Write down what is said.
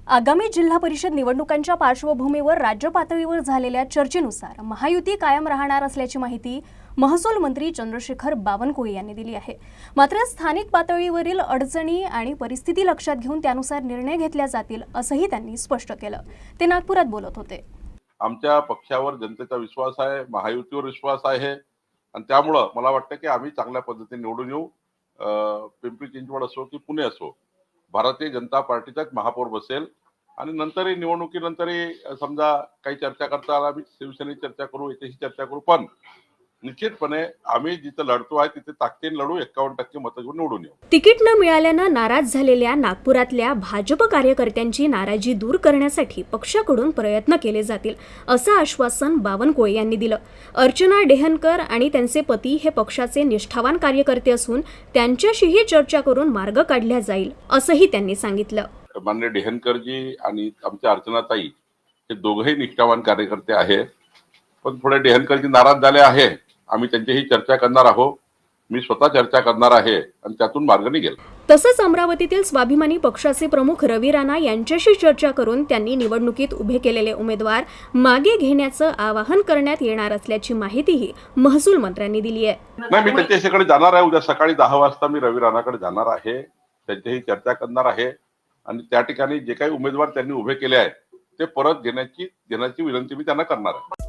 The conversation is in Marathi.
आगामी जिल्हा परिषद निवडणुकांच्या पार्श्वभूमीवर राज्य पातळीवर झालेल्या चर्चेनुसार महायुती कायम राहणार असल्याची माहिती महसूल मंत्री चंद्रशेखर बावनकुळे यांनी दिली आहे। मात्र स्थानिक पातळीवरील अडचणी आणि परिस्थिती लक्षात घेऊन त्यानुसार निर्णय घेतले जातील असंही त्यांनी स्पष्ट केलं। ते नागपुरात बोलत होते। आमच्या पक्षावर जनतेचा विश्वास आहे, महायुतीवर विश्वास आहे आणि त्यामुळे मला वाटतं की आम्ही चांगल्या पद्धतीने निवडून येऊ। पिंपरी चिंचवड असो की पुणे असो, भारतीय जनता पार्टीचाच महापौर बसेल आणि नंतरही निवडणुकीनंतरही समजा काही चर्चा करता आला, आम्ही शिवसेनेची चर्चा करू, याच्याशी चर्चा करू, पण निश्चितपणे आम्ही जिथे लढतो आहे तिथे ताकदीने लढू, 51% मतं घेऊन निवडून येऊ। तिकीट न मिळाल्यानं नाराज झालेल्या नागपुरातल्या भाजप कार्यकर्त्यांची नाराजी दूर करण्यासाठी पक्षाकडून प्रयत्न केले जातील असं आश्वासन बावनकुळे यांनी दिलं। अर्चना डेहनकर आणि त्यांचे पती हे पक्षाचे निष्ठावान कार्यकर्ते असून त्यांच्याशीही चर्चा करून मार्ग काढला जाईल असंही त्यांनी सांगितलं। माननीय डेहनकरजी आणि आमच्या अर्चनाताई हे दोघेही निष्ठावान कार्यकर्ते आहेत, पण थोडे डेहनकरजी नाराज झाले आहे। आम्ही त्यांच्याशी चर्चा करणार आहोत, मी स्वतः चर्चा करणार आहे आणि त्यातून मार्ग निघेल। तसंच अमरावतीतील स्वाभिमानी पक्षाचे प्रमुख रवी राणा यांच्याशी चर्चा करून त्यांनी निवडणुकीत उभे केलेले उमेदवार मागे घेण्याचं आवाहन करण्यात येणार असल्याची माहितीही महसूल मंत्र्यांनी दिली आहे। नाही, मी त्यांच्याकडे जाणार आहे। उद्या सकाळी 10 वाजता मी रवी राणाकडे जाणार आहे, त्यांच्याशी चर्चा करणार आहे आणि त्या ठिकाणी जे काही उमेदवार त्यांनी उभे केले आहेत ते परत घेण्याची विनंती मी त्यांना करणार आहे।